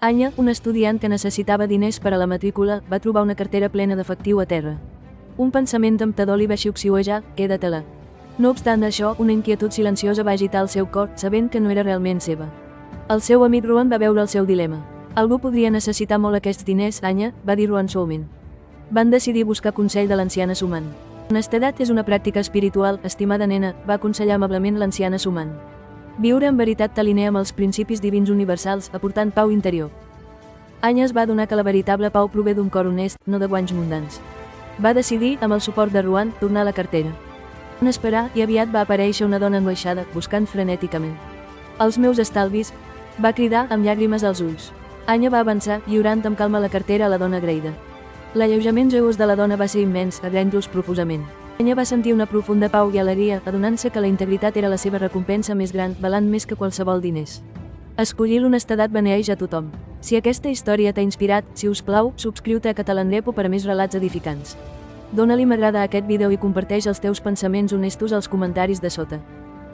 Anya, un estudiant que necessitava diners per a la matrícula, va trobar una cartera plena d'efectiu a terra. Un pensament temptador li va xiuxiuejar: queda-te-la. No obstant això, una inquietud silenciosa va agitar el seu cor, sabent que no era realment seva. El seu amic Ruan va veure el seu dilema. Algú podria necessitar molt aquests diners, Anya, va dir Ruan suaument. Van decidir buscar consell de l'anciana Suman. Honestedat és una pràctica espiritual, estimada nena, va aconsellar amablement l'anciana Suman. Viure en veritat t'alinea amb els principis divins universals, aportant pau interior. Anya es va adonar que la veritable pau prové d'un cor honest, no de guanys mundans. Va decidir, amb el suport de Ruan, tornar a la cartera. Van esperar i aviat va aparèixer una dona angoixada, buscant frenèticament. Els meus estalvis, va cridar amb llàgrimes als ulls. Anya va avançar, lliurant amb calma la cartera a la dona agraïda. L'alleujament joiós de la dona va ser immens, agraint-los profusament. Anya va sentir una profunda pau i alegria, adonant-se que la integritat era la seva recompensa més gran, valant més que qualsevol diners. Escollir l'honestedat beneeix a tothom. Si aquesta història t'ha inspirat, si us plau, subscriu-te a Catalandrepo per a més relats edificants. Dóna-li m'agrada a aquest vídeo i comparteix els teus pensaments honestos als comentaris de sota.